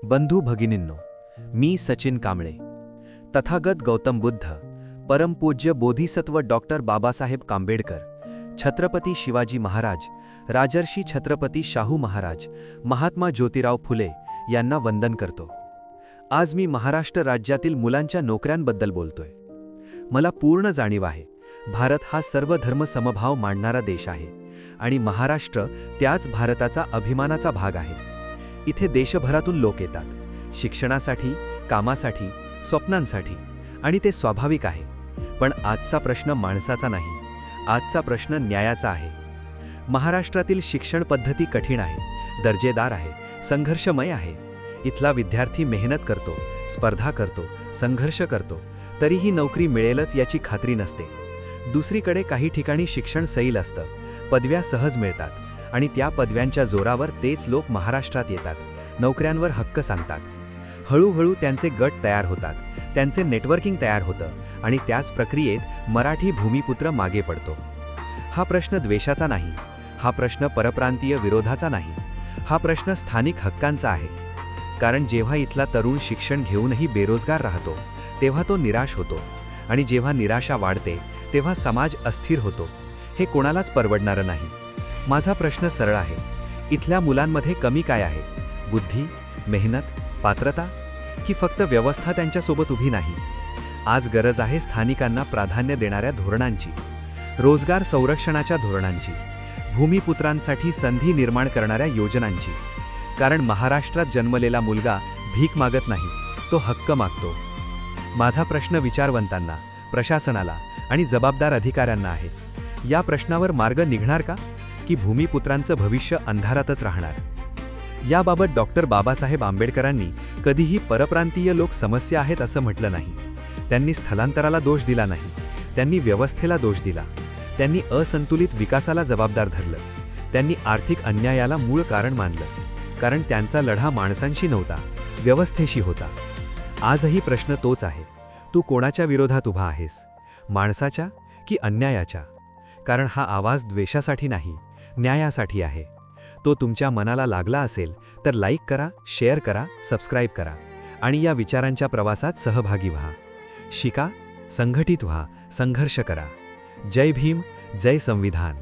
बंधू भगिनींनो, मी सचिन कांबळे. तथागत गौतम बुद्ध, परमपूज्य बोधिसत्व डॉक्टर बाबासाहेब आंबेडकर, छत्रपती शिवाजी महाराज, राजर्षी छत्रपती शाहू महाराज, महात्मा ज्योतिराव फुले यांना वंदन करतो. आज मी महाराष्ट्र राज्यातील मुलांच्या नोकऱ्यांबद्दल बोलतोय. मला पूर्ण जाणीव आहे, भारत हा सर्व धर्म समभाव मानणारा देश आहे आणि महाराष्ट्र त्याच भारताचा अभिमानाचा भाग आहे. इथे देशभरातून लोक येतात, शिक्षणासाठी, कामासाठी, स्वप्नांसाठी, आणि ते स्वाभाविक आहे. पण आजचा प्रश्न माणसाचा नाही, आजचा प्रश्न न्यायाचा आहे. महाराष्ट्रातील शिक्षण पद्धती कठीण आहे, दर्जेदार आहे, संघर्षमय आहे. इथला विद्यार्थी मेहनत करतो, स्पर्धा करतो, संघर्ष करतो, तरीही नोकरी मिळेलच याची खात्री नसते. दुसरीकडे काही ठिकाणी शिक्षण सैल असतं, पदव्या सहज मिळतात आणि त्या पदव्यांच्या जोरावर तेच लोक महाराष्ट्रात येतात, नोकऱ्यांवर हक्क सांगतात. हळूहळू त्यांचे गट तयार होतात, त्यांचे नेटवर्किंग तयार होतं आणि त्याच प्रक्रियेत मराठी भूमिपुत्र मागे पडतो. हा प्रश्न द्वेषाचा नाही, हा प्रश्न परप्रांतीय विरोधाचा नाही, हा प्रश्न स्थानिक हक्कांचा आहे. कारण जेव्हा इथला तरुण शिक्षण घेऊनही बेरोजगार राहतो, तेव्हा तो निराश होतो, आणि जेव्हा निराशा वाढते तेव्हा समाज अस्थिर होतो. हे कोणालाच परवडणारं नाही. माझा प्रश्न सरळ आहे, इथल्या मुलांमध्ये कमी काय आहे? बुद्धी, मेहनत, पात्रता, की फक्त व्यवस्था त्यांच्यासोबत उभी नाही? आज गरज आहे स्थानिकांना प्राधान्य देणाऱ्या धोरणांची, रोजगार संरक्षणाच्या धोरणांची, भूमिपुत्रांसाठी संधी निर्माण करणाऱ्या योजनांची. कारण महाराष्ट्रात जन्मलेला मुलगा भीक मागत नाही, तो हक्क मागतो. माझा प्रश्न विचारवंतांना, प्रशासनाला आणि जबाबदार अधिकाऱ्यांना आहे. या प्रश्नावर मार्ग निघणार का, की भूमिपुत्रांचं भविष्य अंधारातच राहणार? याबाबत डॉक्टर बाबासाहेब आंबेडकरांनी कधीही परप्रांतीय लोक समस्या आहेत असं म्हटलं नाही. त्यांनी स्थलांतराला दोष दिला नाही, त्यांनी व्यवस्थेला दोष दिला. त्यांनी असंतुलित विकासाला जबाबदार धरलं. त्यांनी आर्थिक अन्यायाला मूळ कारण मानलं. कारण त्यांचा लढा माणसांशी नव्हता, व्यवस्थेशी होता. आजही प्रश्न तोच आहे, तू कोणाच्या विरोधात उभा आहेस, माणसाच्या की अन्यायाच्या? कारण हा आवाज द्वेषासाठी नाही, न्यायासाठी आहे. तो तुमच्या मनाला लागला असेल तर लाईक करा, शेअर करा, सबस्क्राईब करा आणि या विचारांच्या प्रवासात सहभागी व्हा. शिका, संघटित व्हा, संघर्ष करा. जय भीम, जय संविधान.